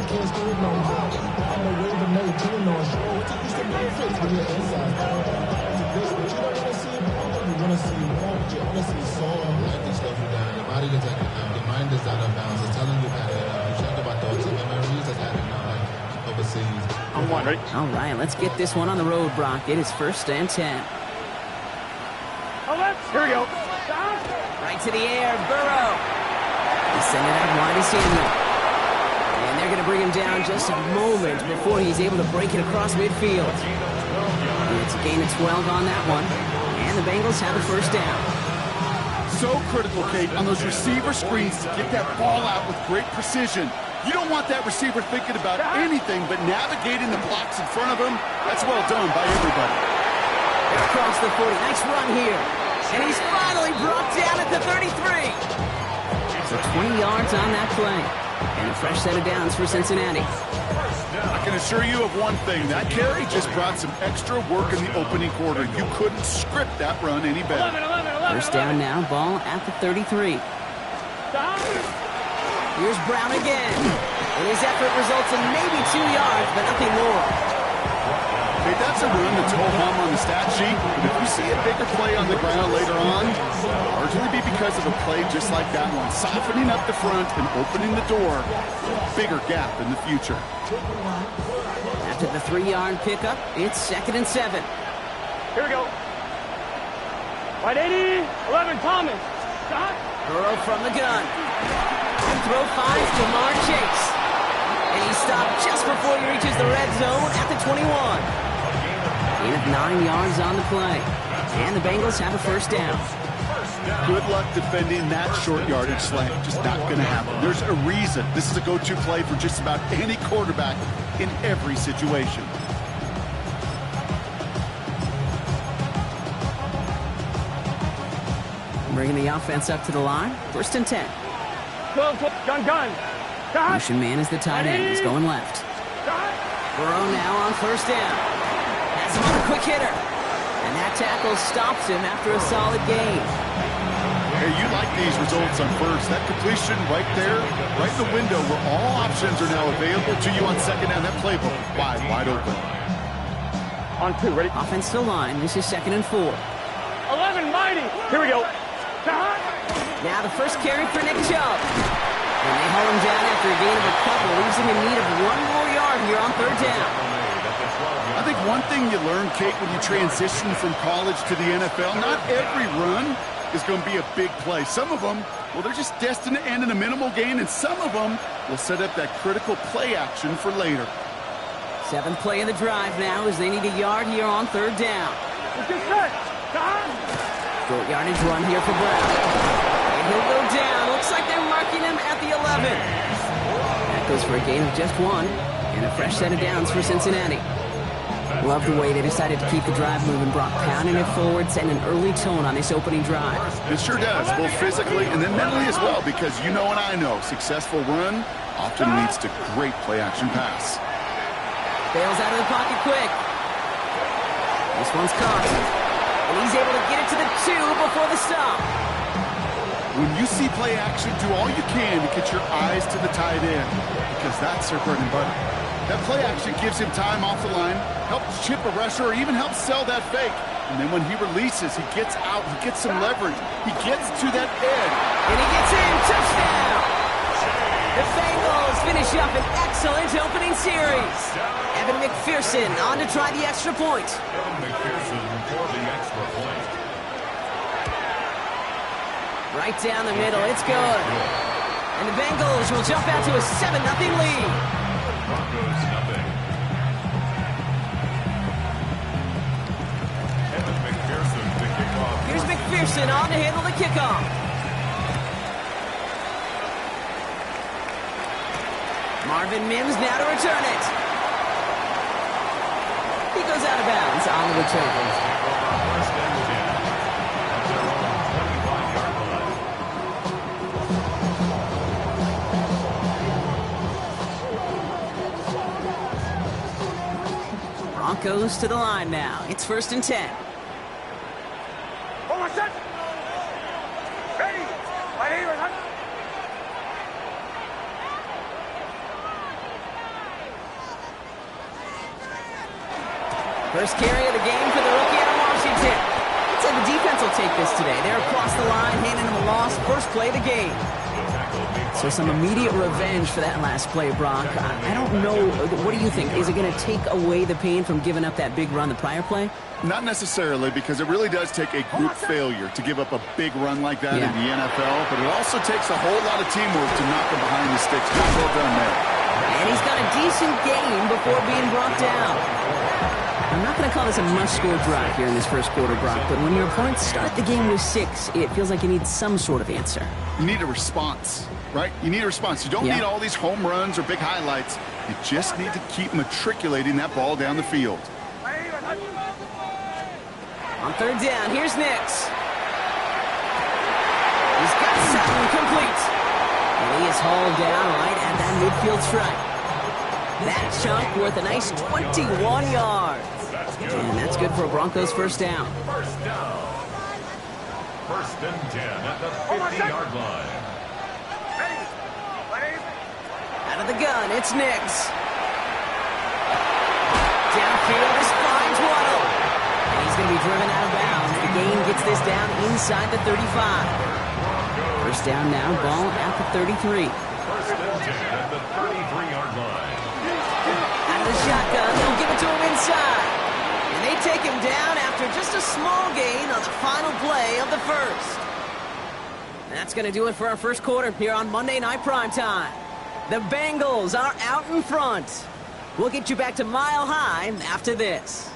can't do it no more. I'm a way to make you know. It's the main face on your inside. This what you don't want to see. You want to see more. You want to see soul. Like this stuff you down. Your body is acting now. Your mind is out of bounds. It's telling you had enough. You check about thoughts and memories that's had enough. Like overseas. On one, ready? All right, let's get this one on the road, Brock. It is 1st and 10. Here we go. Right to the air, Burrow. They send it out wide to Samuel. And they're going to bring him down just a moment before he's able to break it across midfield. It's a gain of 12 on that one. And the Bengals have a 1st down. So critical, Kate, on those receiver screens to get that ball out with great precision. You don't want that receiver thinking about anything but navigating the blocks in front of him. That's well done by everybody. Across the 40. Nice run here. And he's finally brought down at the 33. So 20 yards on that play. And a fresh set of downs for Cincinnati. I can assure you of one thing. That carry just brought some extra work in the opening quarter. You couldn't script that run any better. 1st down now, ball at the 33. Here's Brown again. And his effort results in maybe 2 yards, but nothing more. Hey, that's a run that's ho-hum on the stat sheet, but if you see a bigger play on the ground later on, it'll largely be because of a play just like that one, softening up the front and opening the door. Bigger gap in the future. After the 3-yard pickup, it's 2nd and 7. Here we go. Right 80, 11, Thomas. Stop. Burrow from the gun. And throw finds Jamar Chase. And he stopped just before he reaches the red zone at the 21. Gain of 9 yards on the play. And the Bengals have a 1st down. Good luck defending that short yardage slant. Just not going to happen. There's a reason. This is a go-to play for just about any quarterback in every situation. Bringing the offense up to the line. 1st and 10. 12, gun. Motion man is the tight end. He's going left. Burrow now on 1st down. Has him on a quick hitter. And that tackle stops him after a solid gain. Hey, you like these results on 1st. That completion right there, right in the window where all options are now available to you on 2nd down. That playbook wide open. On 2, ready? Offensive line. This is 2nd and 4. 11, mighty. Here we go. Now the first carry for Nick Chubb. And they hold him down after a gain of a couple, leaves him in need of 1 more yard here on 3rd down. I think one thing you learn, Kate, when you transition from college to the NFL, not every run is going to be a big play. Some of them, well, they're just destined to end in a minimal gain, and some of them will set up that critical play action for later. 7th play of the drive now as they need a yard here on 3rd down. Short yardage run here for Brown. And he'll go down. Looks like they're marking him at the 11. That goes for a gain of just 1. And a fresh set of downs for Cincinnati. Love the way they decided to keep the drive moving. Brock pounding it forward, setting an early tone on this opening drive. It sure does, both physically and then mentally as well, because you know and I know, successful run often leads to great play-action pass. Bails out of the pocket quick. This one's caught. And he's able to get it to the 2 before the stop. When you see play action, do all you can to get your eyes to the tight end, because that's their bread and butter. That play action gives him time off the line, helps chip a rusher, or even helps sell that fake. And then when he releases, he gets out, he gets some leverage, he gets to that edge. And he gets in, touchdown! The Bengals finish up an excellent opening series. Evan McPherson on to try the extra point. Evan McPherson for the extra point. Right down the middle, it's good. And the Bengals will jump out to a 7-0 lead. Broncos nothing. Evan McPherson to kick off. Here's McPherson on to handle the kickoff. Marvin Mims now to return it. He goes out of bounds on the return. First and 10. At their own 25-yard line. Broncos to the line now. It's 1st and 10. Oh, my set. Ready. Right here. First carry of the game for the rookie out of Washington. I'd say the defense will take this today. They're across the line, handing him a loss. First play of the game. So some immediate revenge for that last play, Brock. I don't know. What do you think? Is it going to take away the pain from giving up that big run the prior play? Not necessarily, because it really does take a group failure to give up a big run like that in the NFL, but it also takes a whole lot of teamwork to knock him behind the sticks. Well done there. And he's got a decent game before being brought down. I'm not going to call this a must-score drive here in this first quarter, Brock, but when your opponents start the game with 6, it feels like you need some sort of answer. You need a response, right? You need a response. You don't need all these home runs or big highlights. You just need to keep matriculating that ball down the field. On third down, here's Nix. He's got 7 complete. And he is hauled down right at that midfield stripe. That chunk worth a nice 21 yards. And that's good for a Broncos first down. First down. First and 10 at the 50-yard line. Out of the gun, it's Nix. Downfield is finds Waddle. And he's going to be driven out of bounds. The gain gets this down inside the 35. First down now, ball at the 33. First and 10 at the 33-yard line. Out of the shotgun, they'll give it to him inside. And they take him down after just a small gain on the final play of the first. And that's going to do it for our first quarter here on Monday Night Primetime. The Bengals are out in front. We'll get you back to Mile High after this.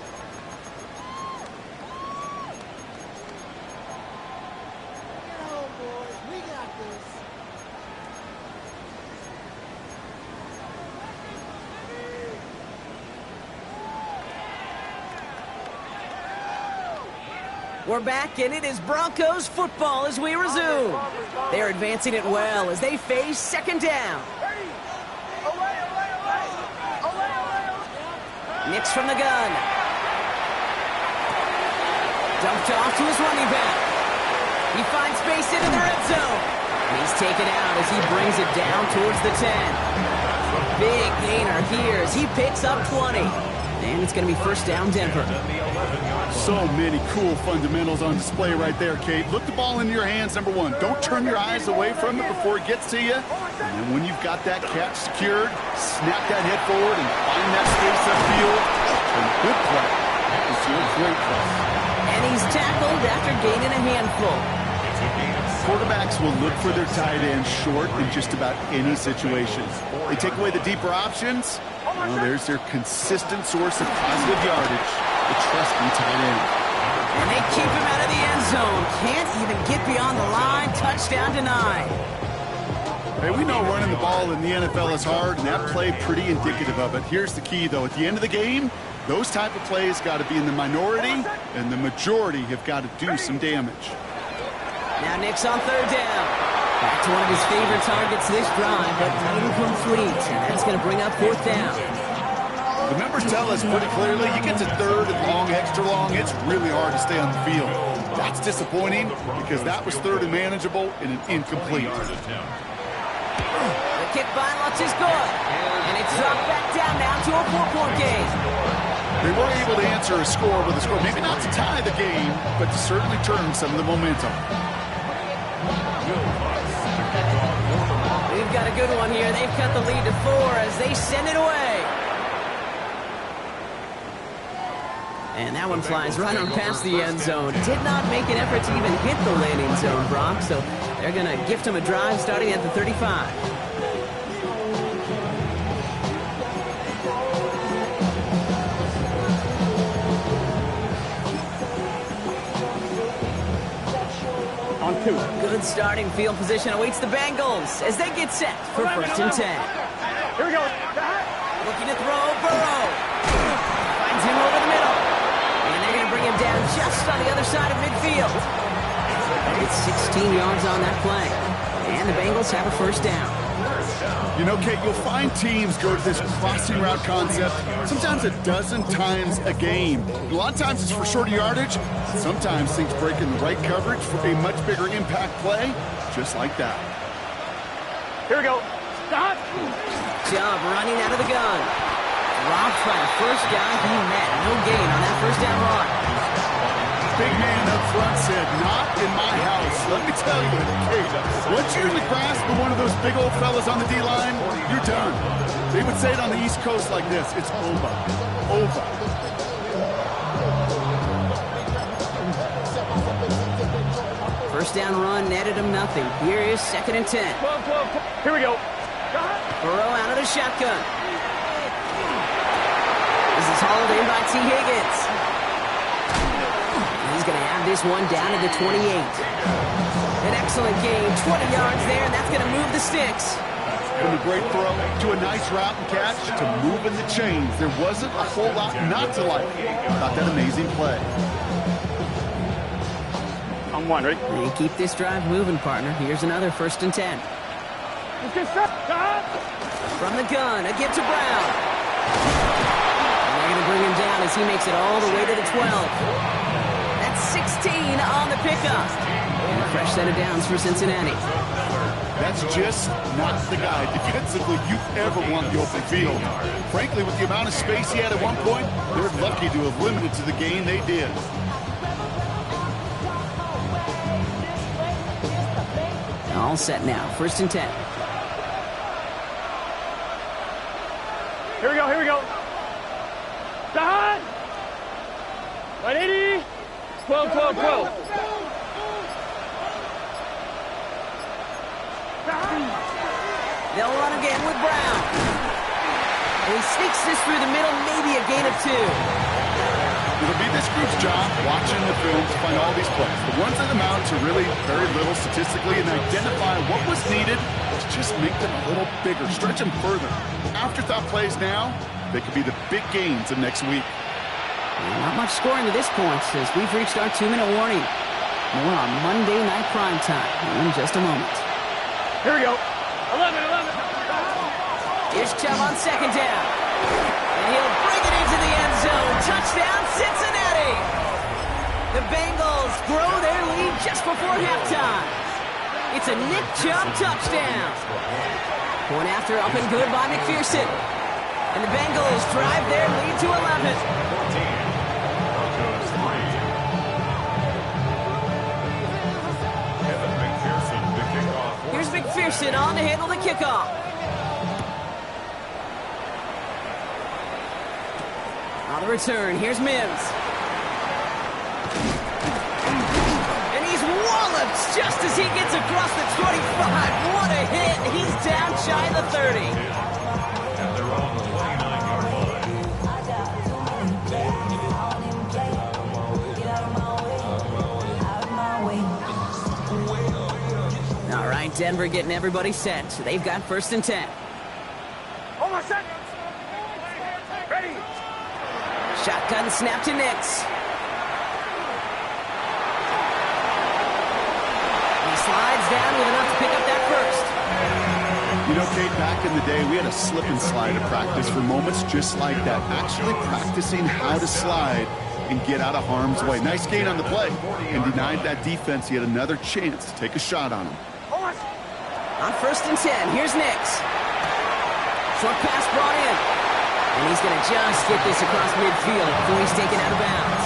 We're back, and it is Broncos football as we resume. They're advancing it well as they face second down. Nix from the gun. Dumped off to his running back. He finds space into the red zone. And he's taken out as he brings it down towards the 10. Big gainer here as he picks up 20. And it's going to be first down Denver. So many cool fundamentals on display right there, Kate. Look the ball into your hands, number one. Don't turn your eyes away from it before it gets to you. And then when you've got that catch secured, snap that head forward and find that space upfield. And good play. That was a great play. And he's tackled after gaining a handful. Quarterbacks will look for their tight end short in just about any situation. They take away the deeper options. Well, there's their consistent source of positive yardage. The trusting tight end. And they keep him out of the end zone. Can't even get beyond the line. Touchdown denied. Hey, we know running the ball in the NFL is hard, and that play pretty indicative of it. Here's the key, though. At the end of the game, those type of plays got to be in the minority, and the majority have got to do some damage. Now Nix on third down. Back to one of his favorite targets this drive, but incomplete. And that's going to bring up fourth down. The numbers tell us pretty clearly, you get to third and long, extra long, it's really hard to stay on the field. That's disappointing because that was third and manageable and an incomplete. The kick by Lutz is good. And it's dropped back down now to a 4-point game. They were able to answer a score with a score. Maybe not to tie the game, but to certainly turn some of the momentum. We've got a good one here. They've cut the lead to 4 as they send it away. And that one flies right on past the end zone. Did not make an effort to even hit the landing zone, Brock. So they're going to gift him a drive starting at the 35. On 2. Good starting field position awaits the Bengals as they get set for first and 10. Here we go. Looking to throw, Burrow. Finds him over the middle. And they're going to bring him down just on the other side of midfield. It's 16 yards on that play. And the Bengals have a first down. You know, Kate, you'll find teams go to this crossing route concept sometimes a dozen times a game. A lot of times it's for shorter yardage. Sometimes things break in the right coverage for a much bigger impact play, just like that. Here we go. Stop. Chubb running out of the gun. Robbed by the first guy he met. No gain on that first down run. Big man up front said, not in my house. Let me tell you, Kate, once you're in the grasp of one of those big old fellas on the D-line, you're done. They would say it on the East Coast like this, it's over. Over. First down run netted him nothing. Here is 2nd and 10. Here we go. Burrow out of the shotgun. This is hauled in by T. Higgins. He's going to have this one down to the 28. An excellent gain, 20 yards there, and that's going to move the sticks. From a great throw to a nice route and catch to moving the chains. There wasn't a whole lot not to like about that amazing play. On one, ready? They keep this drive moving, partner. Here's another 1st and 10. From the gun, a get to Brown. And they're going to bring him down as he makes it all the way to the 12. That's 16 on the pickup. And a fresh set of downs for Cincinnati. That's just not the guy defensively you ever want the open field. Frankly, with the amount of space he had at one point, they're lucky to have limited to the gain they did. All set now, 1st and 10. Here we go, here we go. Dahad! 180. 12, 12, 12. They'll run again with Brown. And he sneaks this through the middle, maybe a gain of 2. It'll be this group's job watching the film to find all these plays. The ones that amount to really very little statistically and identify what was needed to just make them a little bigger, stretch them further. Afterthought plays now, they could be the big gains of next week. Not much scoring to this point as we've reached our 2-minute warning. More on Monday Night Primetime in just a moment. Here we go. 11, 11. Here's Chubb on 2nd down. And he'll bring it into the end zone. Touchdown, Cincinnati! The Bengals grow their lead just before halftime. It's a Nick Chubb touchdown. Point after up and good by McPherson. And the Bengals drive their lead to 11. Here's McPherson on to handle the kickoff. On the return, here's Mims. And he's walloped just as he gets across the 25. What a hit. He's down shy of the 30. And they're on the 29-yard line. All right, Denver getting everybody set. So they've got 1st and 10. Hold on a second. Ready? Shotgun snap to Nix. He slides down with enough to pick up that first. You know, Kate, back in the day, we had a slip and slide at practice for moments just like that. Actually practicing how to slide and get out of harm's way. Nice gain on the play. And denied that defense. He had another chance to take a shot on him. On 1st and 10, here's Nix. Short pass brought in. And he's going to just get this across midfield before he's taken out of bounds.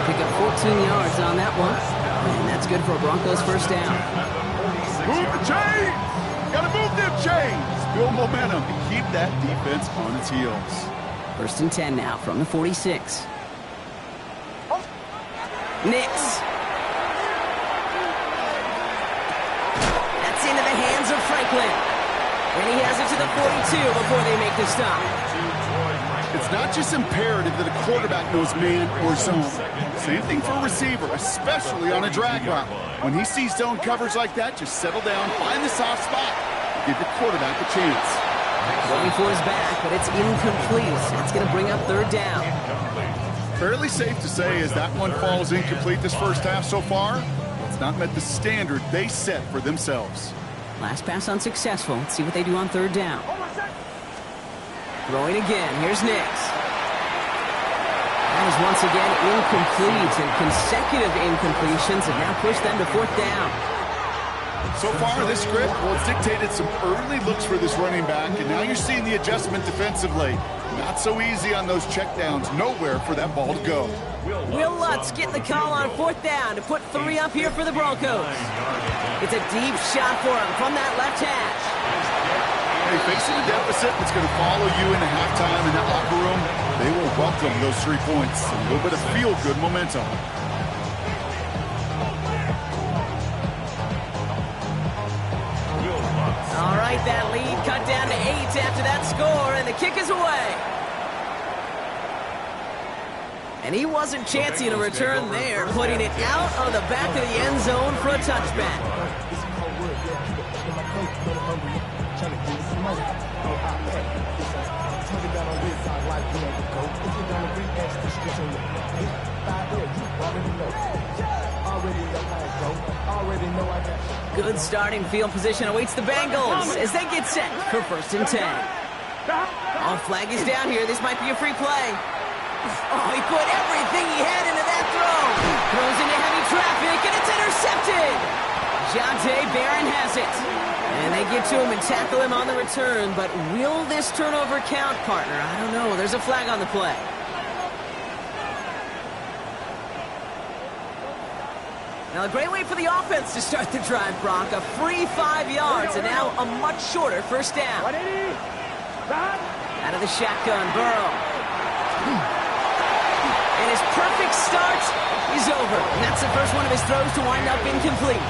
Pick up 14 yards on that one. And that's good for a Broncos 1st down. Move the chains! Gotta move them chains! Build momentum and keep that defense on its heels. 1st and 10 now from the 46. Nix. That's into the hands of Franklin. And he has it to the 42 before they make the stop. It's not just imperative that a quarterback knows man or zone. Same thing for a receiver, especially on a drag route. When he sees zone coverage like that, just settle down, find the soft spot, and give your quarterback a chance. Going for his back, but it's incomplete. That's going to bring up 3rd down. Fairly safe to say as that one falls incomplete this first half so far, it's not met the standard they set for themselves. Last pass unsuccessful. Let's see what they do on 3rd down. Throwing again. Here's Nix. That is once again incomplete, and consecutive incompletions have now pushed them to 4th down. So far, this script, well, it's dictated some early looks for this running back, and now you're seeing the adjustment defensively. Not so easy on those checkdowns. Nowhere for that ball to go. Will Lutz getting the call on 4th down to put 3 up here for the Broncos. It's a deep shot for him from that left hash. Hey, facing a deficit that's going to follow you into halftime in that locker room, they will welcome those 3 points. A little bit of feel-good momentum. All right, that lead cut down to 8 after that score, and the kick is away. And he wasn't chancing a return there, putting it out on the back of the end zone for a touchback. Good starting field position awaits the Bengals as they get set for 1st and 10. Oh, flag is down here. This might be a free play. Oh, he put everything he had into that throw. Throws into heavy traffic, and it's intercepted. Jonte Barron has it. And they get to him and tackle him on the return, but will this turnover count, partner? I don't know. There's a flag on the play. Now, a great way for the offense to start the drive, Brock. A free 5 yards, and now a much shorter 1st down. Out of the shotgun, Burrow. And his perfect start is over. And that's the first one of his throws to wind up incomplete.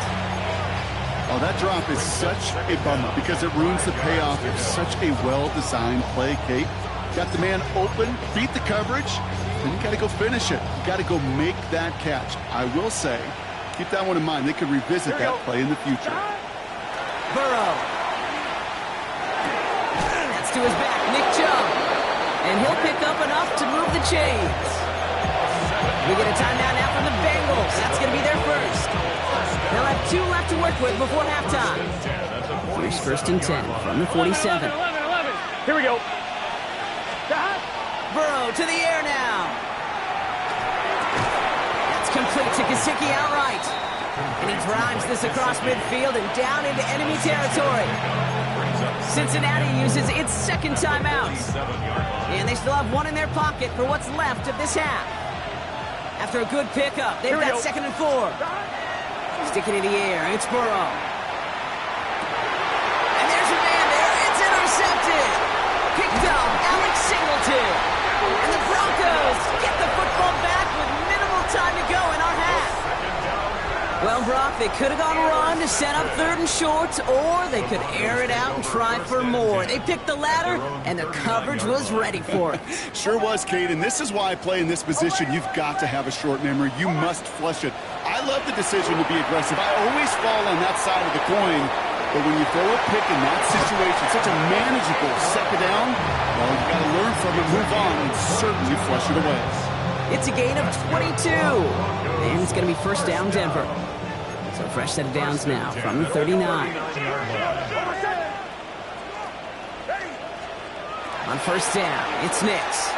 Oh, that drop is such a bummer because it ruins the payoff of such a well-designed play, Kate. Got the man open, beat the coverage, then you got to go finish it. You got to go make that catch. I will say, keep that one in mind. They could revisit that play in the future. Burrow. That's to his back, Nick Chubb. And he'll pick up enough to move the chains. We get a timeout now from the Bengals. That's going to be their first. They'll have 2 left to work with before halftime. Here's 1st and 10 from the 47. 11. Here we go. Burrow to the air now. That's complete to Gesicki outright. And he drives this across midfield and down into enemy territory. Cincinnati uses its 2nd timeout. And they still have 1 in their pocket for what's left of this half. After a good pickup, they've got 2nd and 4. Sticking in the air, it's Burrow. And there's a man there, it's intercepted. Picked up, Alex Singleton. And the Broncos get the football back with minimal time to go in our half. Well, Brock, they could have gone run to set up 3rd and short, or they could air it out and try for more. They picked the latter, and the coverage was ready for it. Sure was, Kate, and this is why I play in this position. You've got to have a short memory. You must flush it. I love the decision to be aggressive. I always fall on that side of the coin, but when you throw a pick in that situation, such a manageable 2nd down, well, you got to learn from it, move on, and certainly flush it away. It's a gain of 22, and it's going to be 1st down Denver. So fresh set of downs now from the 39. On 1st down, it's Nix.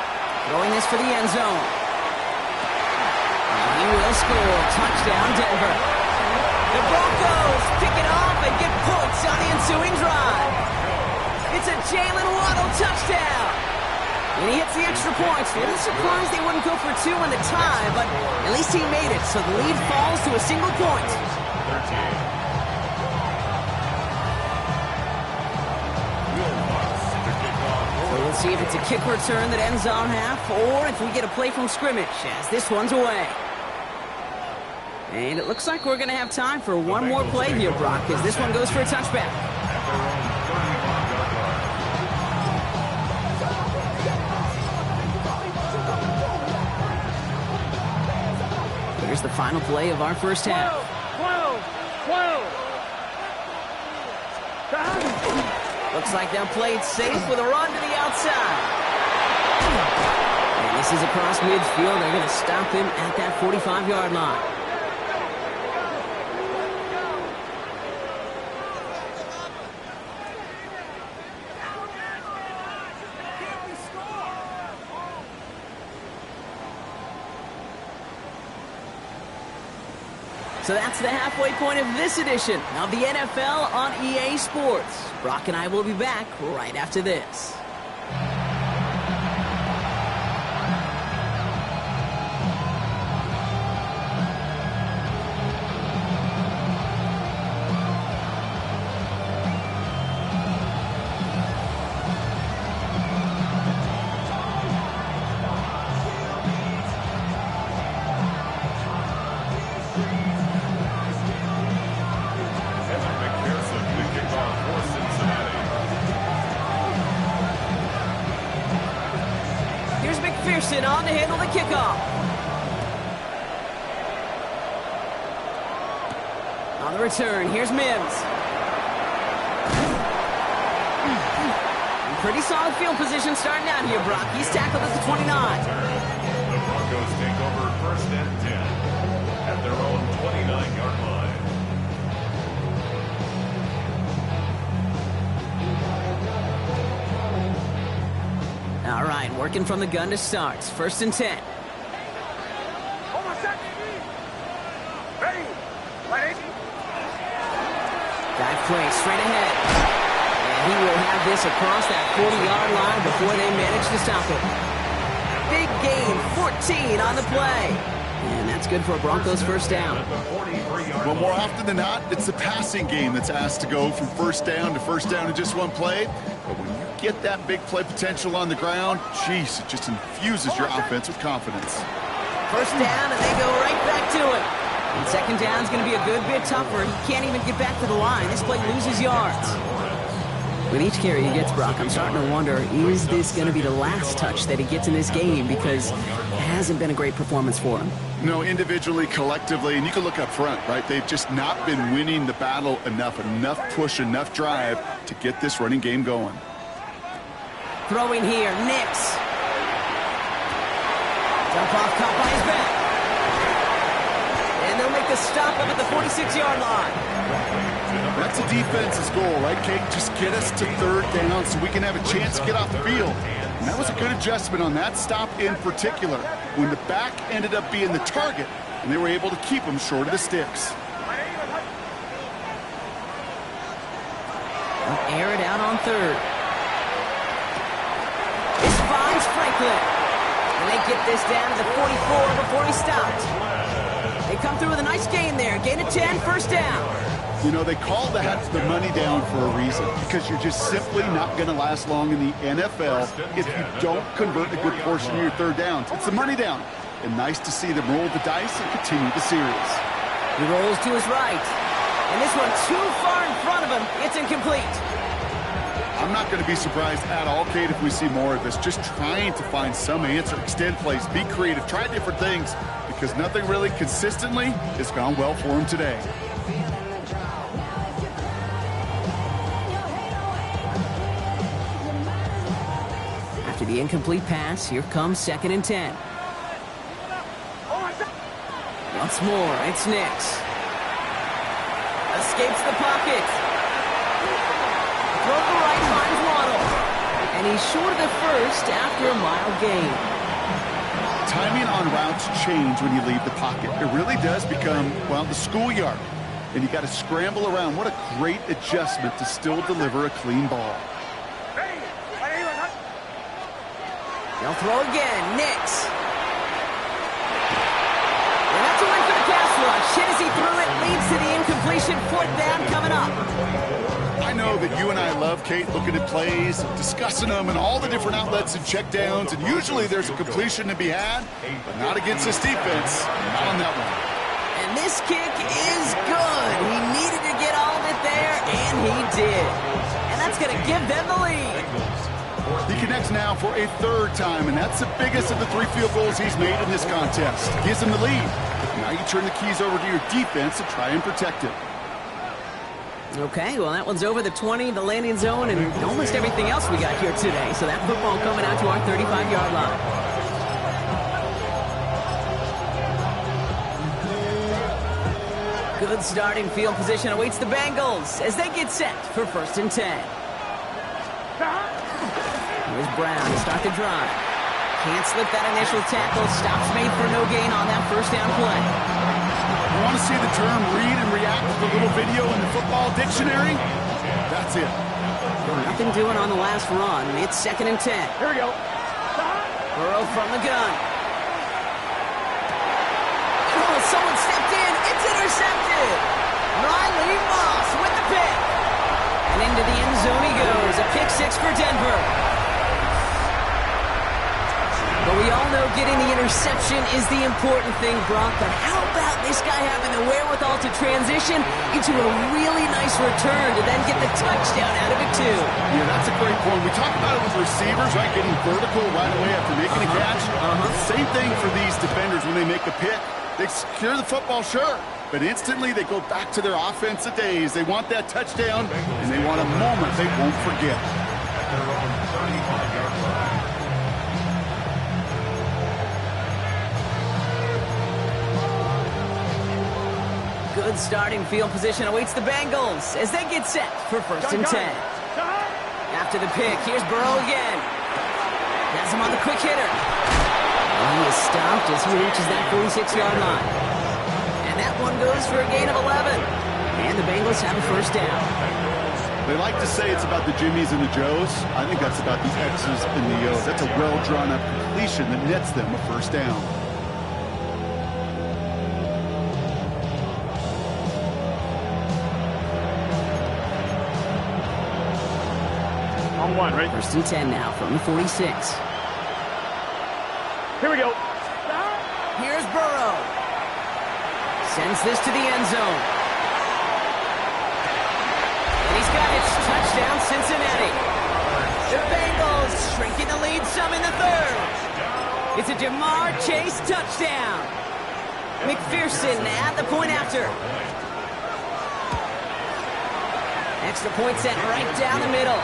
Throwing this for the end zone. And he will score. Touchdown, Denver. The Broncos pick it off and get points on the ensuing drive. It's a Jalen Waddle touchdown. And he hits the extra points. A little surprised they wouldn't go for 2 in the tie, but at least he made it, so the lead falls to a single point. So we'll see if it's a kick return that ends on half, or if we get a play from scrimmage, as this one's away. And it looks like we're going to have time for one more play here, Brock, as this one goes for a touchback. Here's the final play of our first half. 12. Looks like they'll play it safe with a run to the outside. And this is across midfield. They're going to stop him at that 45-yard line. So that's the halfway point of this edition of the NFL on EA Sports. Brock and I will be back right after this. McPherson on to handle the kickoff. On the return, here's Mims. Pretty solid field position starting out here, Brock. He's tackled at the 29. The Broncos take over 1st and 10 at their own 29-yard line. All right, working from the gun to start. 1st and 10. Dive play straight ahead. And he will have this across that 40-yard line before they manage to stop it. Big gain, 14 on the play. And that's good for a Broncos 1st down. Well, more often than not, it's the passing game that's asked to go from 1st down to 1st down in just one play. But when you get that big play potential on the ground, geez, it just infuses your offense with confidence. 1st down, and they go right back to it. And 2nd down is going to be a good bit tougher. He can't even get back to the line. This play loses yards. With each carry he gets, Brock, I'm starting to wonder, is this going to be the last touch that he gets in this game? Because it hasn't been a great performance for him. No, individually, collectively, and you can look up front, right? They've just not been winning the battle enough push, enough drive to get this running game going. Throwing here, Nix. Jump off, caught by his back. And they'll make the stop up at the 46-yard line. That's a defense's goal, right, Kate? Just get us to 3rd down so we can have a chance to get off the field. And that was a good adjustment on that stop in particular, when the back ended up being the target, and they were able to keep him short of the sticks. They'll air it out on 3rd. This finds Franklin. And they get this down to the 44 before he stopped. They come through with a nice gain there. Gain of 10, 1st down. You know, they call that the money down for a reason, because you're just simply not going to last long in the NFL if you don't convert a good portion of your 3rd downs. It's the money down. And nice to see them roll the dice and continue the series. He rolls to his right. And this one too far in front of him. It's incomplete. I'm not going to be surprised at all, Kate, if we see more of this. Just trying to find some answer, extend plays, be creative, try different things, because nothing really consistently has gone well for him today. After the incomplete pass, here comes 2nd and 10. Once more, it's Nix. Escapes the pocket. Throw the right, finds Waddle. And he's short of the 1st after a mile gain. Timing on routes change when you leave the pocket. It really does become, well, the schoolyard. And you got to scramble around. What a great adjustment to still deliver a clean ball. They'll throw again. Nix. And that's a win for the pass rush. Hit as he threw it. Leads to the incompletion. 4th down coming up. I know that you and I love, Kate, looking at plays, discussing them, and all the different outlets and checkdowns. And usually there's a completion to be had, but not against this defense. Not on that one. And this kick is good. He needed to get all of it there, and he did. And that's going to give them the lead. He connects now for a 3rd time, and that's the biggest of the 3 field goals he's made in this contest. Gives him the lead. Now you turn the keys over to your defense to try and protect it. Okay, well, that one's over the 20, the landing zone, and almost everything else we got here today. So that football coming out to our 35-yard line. Good starting field position awaits the Bengals as they get set for 1st and 10. Here's Brown to start the drive. Can't slip that initial tackle. Stops made for no gain on that 1st down play. You want to see the term read and react to the little video in the football dictionary? That's it. Nothing doing on the last run. It's 2nd and 10. Here we go. Burrow from the gun. Oh, someone stepped in. It's intercepted. Riley Moss with the pick. And into the end zone he goes. A pick 6 for Denver. But we all know getting the interception is the important thing, Brock. But how about this guy having the wherewithal to transition into a really nice return to then get the touchdown out of it, too? Yeah, that's a great point. We talk about it with receivers, right? Getting vertical right away after making a catch. Same thing for these defenders when they make a pick. They secure the football, sure. But instantly they go back to their offensive days. They want that touchdown, and they want a moment they won't forget. At their own 35-yard line. Good starting field position awaits the Bengals as they get set for 1st and 10. After the pick, here's Burrow again. Has him on the quick hitter. And he is stopped as he reaches that 46-yard line. And that one goes for a gain of 11. And the Bengals have a 1st down. They like to say it's about the Jimmies and the Joes. I think that's about the X's and the O's. That's a well-drawn-up completion that nets them a 1st down. On 1, right? 1st and 10 now from the 46. Here we go. Here's Burrow. Sends this to the end zone. And he's got it. Touchdown, Cincinnati. The Bengals shrinking the lead some in the 3rd. It's a Jamar Chase touchdown. McPherson at the point after. Extra point set right down the middle.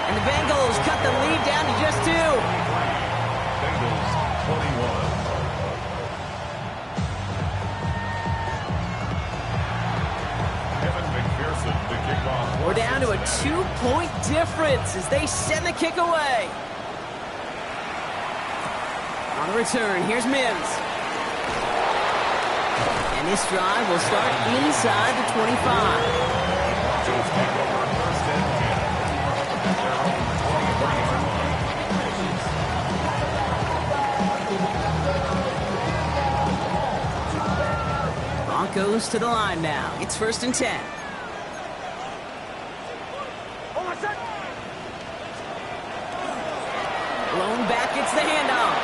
And the Bengals cut the lead down to just 2. Bengals 21. Kevin McPherson, the kickoff. We're down to a 2-point difference as they send the kick away. On the return, here's Mims. And this drive will start inside the 25. Broncos take over 1st and 10. At their own 23-yard line. Broncos to the line now. It's 1st and 10. Blown back, it's the handoff.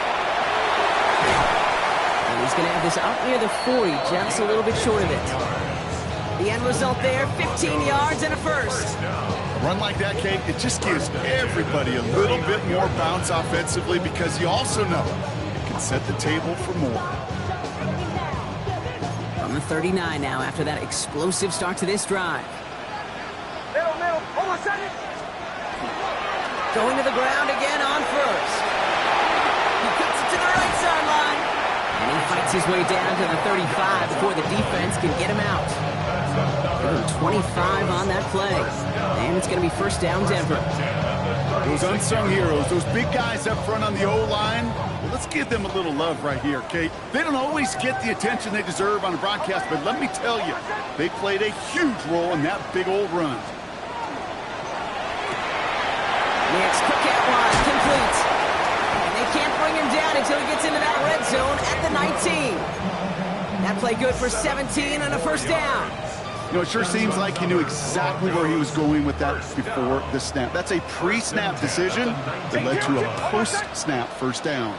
And he's going to have this out near the 40, just a little bit short of it. The end result there, 15 yards and a 1st. A run like that, Kate, it just gives everybody a little bit more bounce offensively because you also know it can set the table for more. From the 39 now after that explosive start to this drive. Middle. Almost set it. Going to the ground again on 1st. He cuts it to the right sideline. And he fights his way down to the 35 before the defense can get him out. 25 on that play. And it's going to be 1st down Denver. Those unsung heroes, those big guys up front on the O-line, well, let's give them a little love right here, Kate. They don't always get the attention they deserve on a broadcast, but let me tell you, they played a huge role in that big old run. Next quick out line, complete. And they can't bring him down until he gets into that red zone at the 19. That play good for 17 and a 1st down. You know, it sure seems like he knew exactly where he was going with that before the snap. That's a pre-snap decision that led to a post-snap 1st down.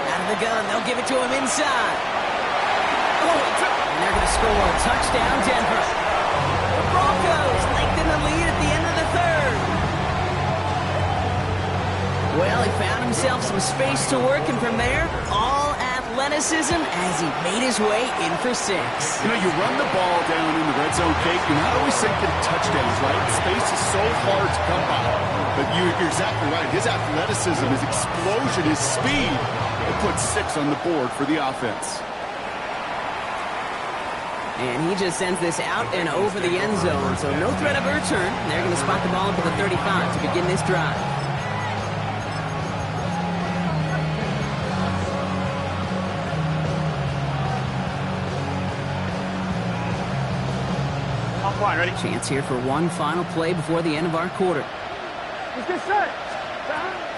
Out of the gun, they'll give it to him inside. And they're going to score a touchdown, Denver. The Broncos lengthen the lead at the end of the 3rd. Well, he found himself some space to work, and from there, all athleticism as he made his way in for 6. You know, you run the ball down in the red zone, Kate, you're not always thinking touchdowns, right? Space is so hard to come by. But you're exactly right. His athleticism, his explosion, his speed, it puts 6 on the board for the offense. And he just sends this out and over the end zone, so no threat of a return. They're going to spot the ball up at the 35 to begin this drive. On point, ready? Chance here for one final play before the end of our quarter. Let's get set.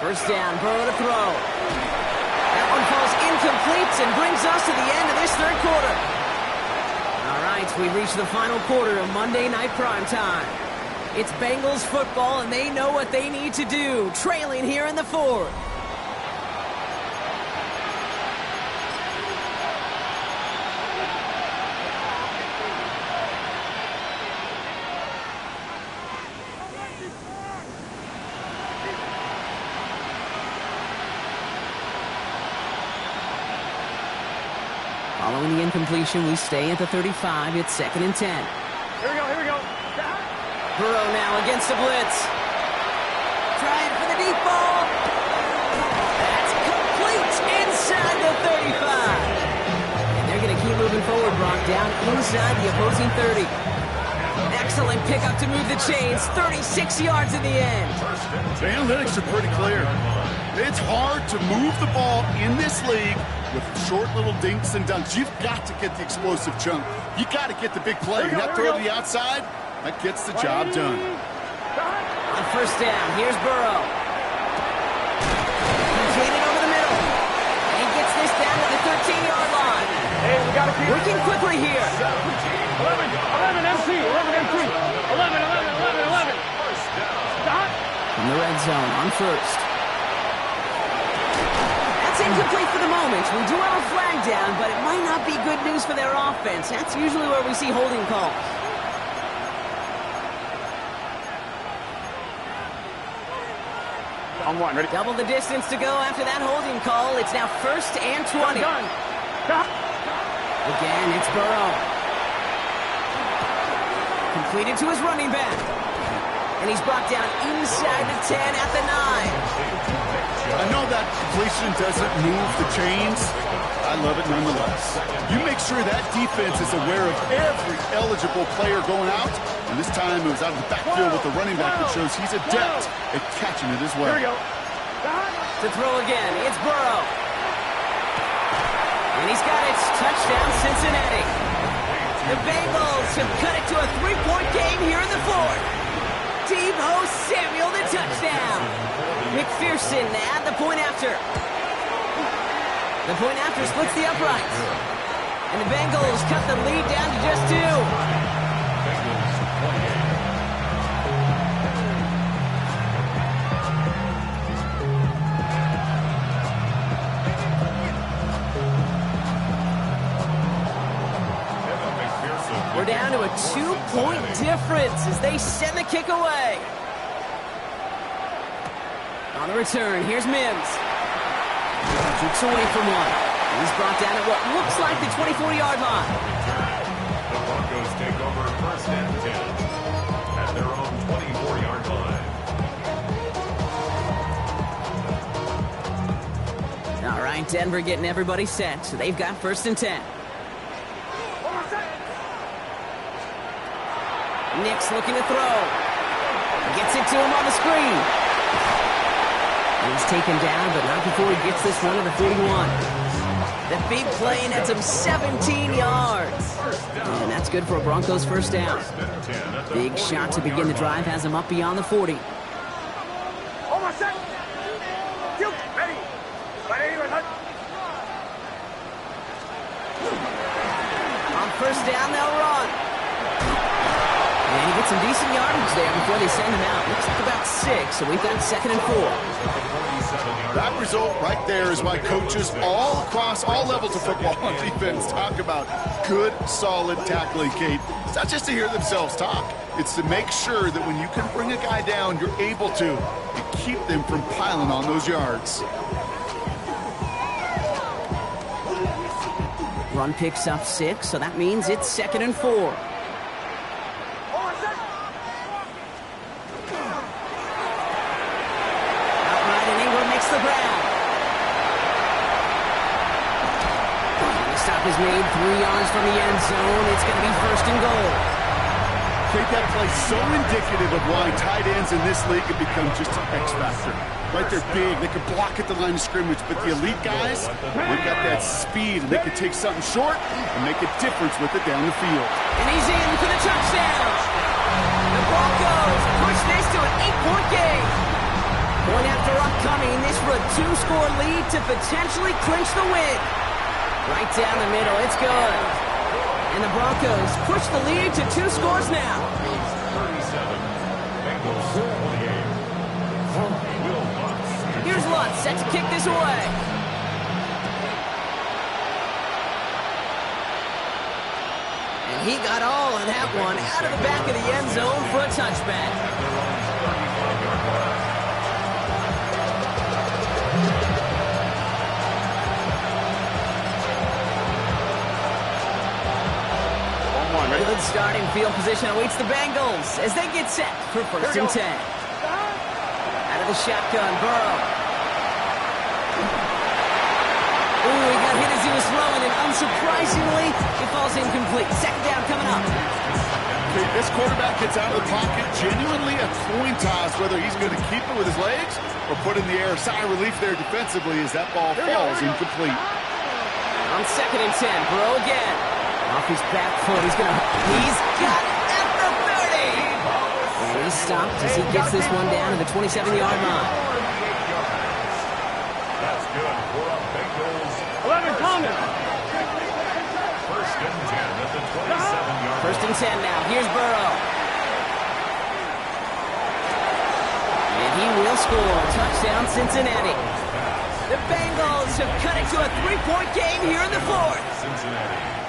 First down, Burrow to throw. That one falls incomplete and brings us to the end of this third quarter. All right, we've reached the final quarter of Monday Night Primetime. It's Bengals football, and they know what they need to do, trailing here in the fourth. Following the incompletion, we stay at the 35. It's 2nd and 10. Here we go, here we go. Burrow now against the blitz. Trying for the deep ball. That's complete inside the 35. And they're going to keep moving forward, Brock, down inside the opposing 30. Excellent pickup to move the chains. 36 yards in the end. The analytics are pretty clear. It's hard to move the ball in this league with short little dinks and dunks. You've got to get the explosive chunk. You got to get the big play. That throw to the outside, that gets the job done. On first down, here's Burrow. He's handed over the middle. And he gets this down to the 13-yard line. Hey, we got to keep Working quickly here. 11 MC, 11 MC. 11. Stop. From the red zone on first. That's incomplete for the moment. We do have a flag down, but it might not be good news for their offense. That's usually where we see holding calls. On one, ready? Double the distance to go after that holding call. It's now 1st and 20. Done. Stop. Again, it's Burrow. Completed to his running back. And he's brought down inside the 10 at the 9. I know that completion doesn't move the chains. I love it nonetheless. You make sure that defense is aware of every eligible player going out. And this time it was out of the backfield with the running back that shows he's adept at catching it as well. Here we go. To throw again, it's Burrow. And he's got it. Touchdown, Cincinnati. The Bengals have cut it to a 3-point game here in the fourth. Deebo Samuel, the touchdown. McPherson at the point after. The point after splits the uprights. And the Bengals cut the lead down to just 2. We're down to a 2-point difference as they send the kick away. On the return, here's Mims. Jukes away from one. He's brought down at what looks like the 24-yard line. The Broncos take over 1st and 10 at their own 24-yard line. All right, Denver getting everybody set, so they've got 1st and 10. Nix looking to throw. Gets it to him on the screen. He's taken down, but not before he gets this one to the 41. The big play nets him 17 yards. And that's good for a Broncos 1st down. Big shot to begin the drive has him up beyond the 40. Hold on, set. Ready. On 1st down, they'll run. And he gets some decent yardage there before they send him out. Looks like about 6, so we've got 2nd and 4. That result right there is why coaches all across all levels of football on defense talk about good, solid tackling, Kate. It's not just to hear themselves talk. It's to make sure that when you can bring a guy down, you're able to keep them from piling on those yards. Run picks up 6, so that means it's 2nd and 4. The ground. The stop is made 3 yards from the end zone. It's going to be 1st and goal. Kate, that play so indicative of why tight ends in this league have become just an X factor. Right, they're big. They can block at the line of scrimmage. But the elite guys, they've got that speed, and they can take something short and make a difference with it down the field. And he's in for the touchdown. The Broncos push this to an 8-point game. Point after upcoming, this for a 2-score lead to potentially clinch the win. Right down the middle, it's good. And the Broncos push the lead to 2 scores now. 37, Bengals 28. Will Lutz. Here's Lutz, set to kick this away. And he got all of that one out of the back of the end zone for a touchback. Good starting field position awaits the Bengals as they get set for 1st and 10. Out of the shotgun, Burrow. Ooh, he got hit as he was throwing, and unsurprisingly, it falls incomplete. 2nd down coming up. Okay, this quarterback gets out of the pocket, genuinely a coin toss, whether he's going to keep it with his legs or put in the air. Sigh of relief there defensively as that ball falls incomplete. On 2nd and 10, Burrow again. Off his back foot, he's got it at the 30! And he's stopped as he gets this one down to the 27-yard line. That's good for a Bengals. 11 Thomas. 1st and 10 at the 27-yard line. 1st and 10 now. Here's Burrow. And he will score. Touchdown, Cincinnati. The Bengals have cut it to a 3-point game here in the 4th. Cincinnati.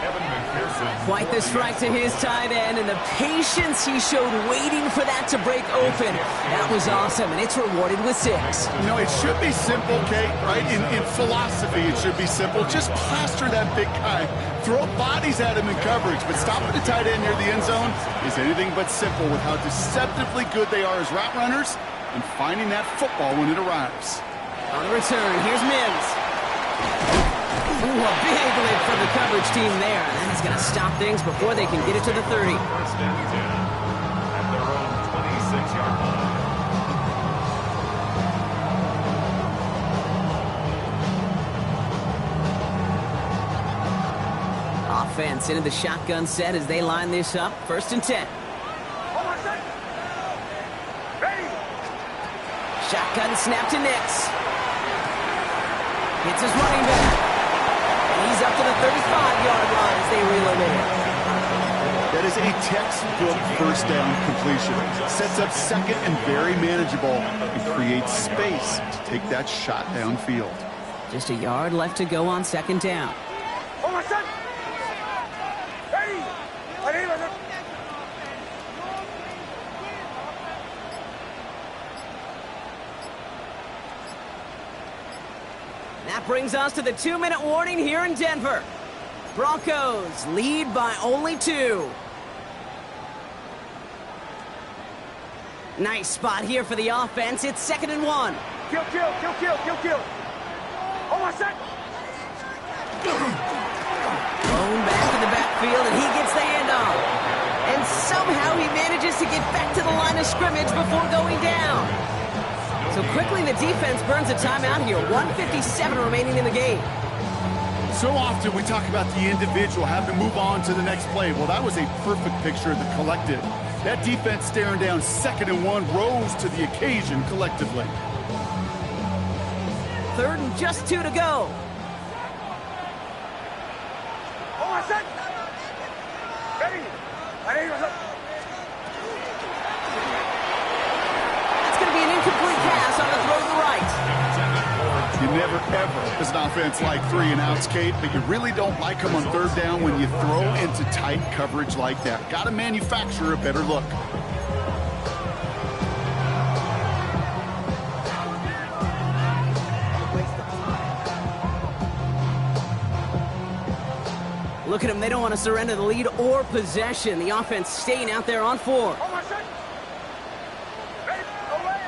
Evan McPherson. Quite the strike to his tight end, and the patience he showed waiting for that to break open. That was awesome, and it's rewarded with 6. You know, it should be simple, Kate, right? In philosophy, it should be simple. Just plaster that big guy. Throw bodies at him in coverage, but stopping the tight end near the end zone is anything but simple with how deceptively good they are as route runners and finding that football when it arrives. On the return, here's Mims. Ooh, a big lift from the coverage team there. And that is going to stop things before they can get it to the 30. 1st and 10 at their own 26-yard line. Offense into the shotgun set as they line this up. 1st and 10. Shotgun snap to Nix. Hits his running back. And he's up to the 35-yard line as they reload it. That is a textbook 1st down completion. Sets up 2nd and very manageable and creates space to take that shot downfield. Just a yard left to go on 2nd down. That brings us to the 2-minute warning here in Denver. Broncos lead by only 2. Nice spot here for the offense. It's 2nd and 1. Kill. Oh, my son. Thrown back in the backfield, and he gets the handoff. And somehow he manages to get back to the line of scrimmage before going down. So quickly the defense burns a timeout here. 1:57 remaining in the game. So often we talk about the individual having to move on to the next play. Well, that was a perfect picture of the collective. That defense staring down 2nd and 1 rose to the occasion collectively. 3rd and just 2 to go. Oh, my son. Ready. That's going to be an incomplete pass on the throw to the right. You never, ever, as an offense, like 3-and-outs, Kate, but you really don't like them on 3rd down when you throw into tight coverage like that. Got to manufacture a better look. Look at them. They don't want to surrender the lead or possession. The offense staying out there on 4. Oh, my son. Ready. Away.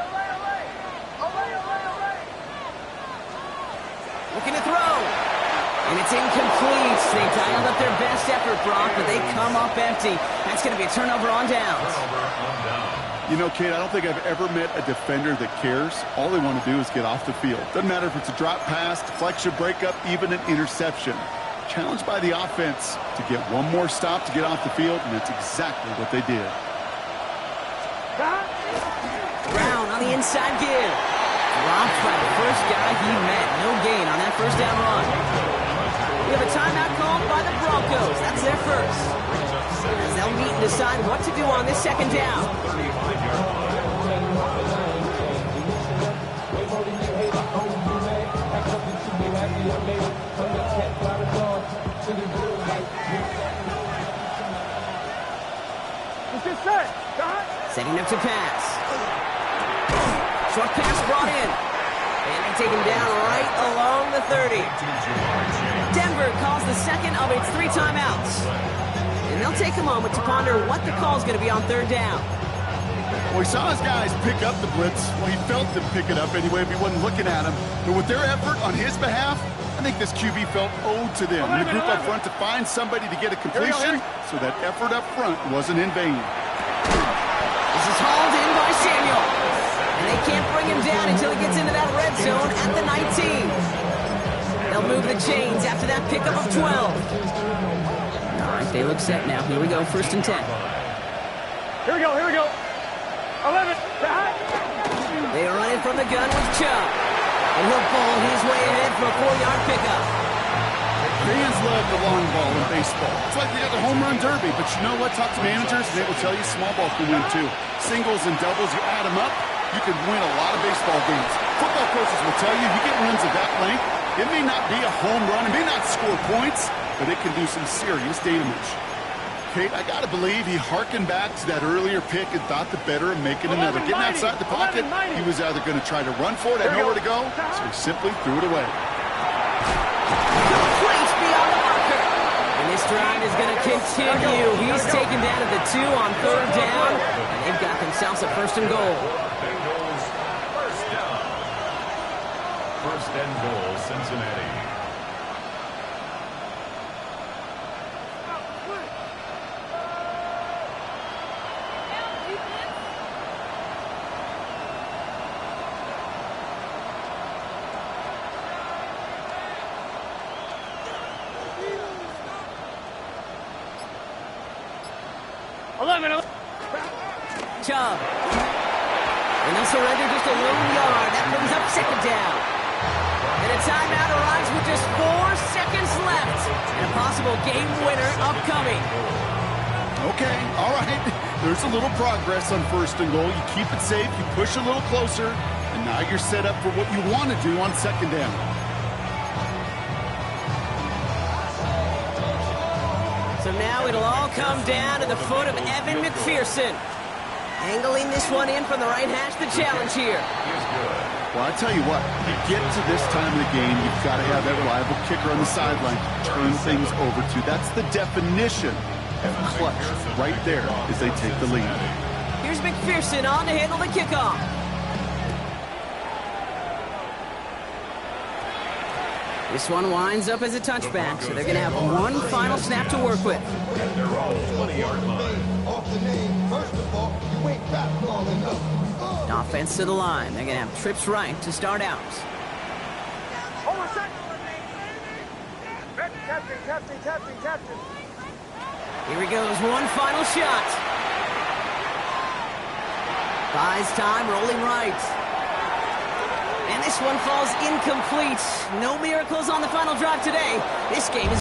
Looking to throw. And it's incomplete. They dialed up their best effort, Brock, but they come up empty. That's going to be a turnover on downs. Turnover on down. You know, Kate, I don't think I've ever met a defender that cares. All they want to do is get off the field. Doesn't matter if it's a drop pass, deflection, breakup, even an interception. Challenged by the offense to get one more stop to get off the field, and that's exactly what they did. Brown on the inside give. Dropped by the first guy he met. No gain on that first down run. We have a timeout called by the Broncos. That's their first. As they'll meet and decide what to do on this second down. Setting up to pass. Short pass brought in. And they take him down right along the 30. Denver calls the second of its 3 timeouts. And they'll take a moment to ponder what the call is going to be on third down. Well, he saw his guys pick up the blitz. Well, he felt them pick it up anyway if he wasn't looking at him. But with their effort on his behalf, I think this QB felt owed to them. The group up front to find somebody to get a completion, so that effort up front wasn't in vain. This is hauled in by Samuel. And they can't bring him down until he gets into that red zone at the 19. They'll move the chains after that pickup of 12. All right, they look set now. Here we go, 1st and 10. Here we go, here we go. 11. They are running from the gun with Chubb. And he'll pull his way ahead for a 4-yard pickup. Fans love the long ball in baseball. It's like they got the home run derby, but you know what? Talk to managers, and they will tell you small ball can win too. Singles and doubles, you add them up, you can win a lot of baseball games. Football coaches will tell you, you get runs of that length, it may not be a home run, it may not score points, but it can do some serious damage. Kate, I got to believe he hearkened back to that earlier pick and thought the better of making another. Getting outside the pocket, he was either going to try to run for it, had nowhere to go, so he simply threw it away. Complete beyond the marker. And this drive is going to continue. He's taken down at the 2 on 3rd down, and they've got themselves a 1st and goal. Bengals first down. 1st and goal, Cincinnati. Chubb. And they'll surrender just a lone yard. That brings up 2nd down. And a timeout arrives with just 4 seconds left. And a possible game winner upcoming. Okay, all right. There's a little progress on 1st and goal. You keep it safe, you push a little closer, and now you're set up for what you want to do on 2nd down. So now it'll all come down to the foot of Evan McPherson. Angling this one in from the right hash, the challenge here. Well, I tell you what, you get to this time of the game, you've got to have that rival kicker on the sideline to turn things over to. That's the definition of clutch right there as they take the lead. Here's McPherson on to handle the kickoff. This one winds up as a touchback, so they're going to have one final snap to work with. Their own 20-yard line. Offense to the line. They're going to have trips right to start out. Captain. Here he goes, one final shot. Buys time, rolling right. And this one falls incomplete. No miracles on the final drive today. This game is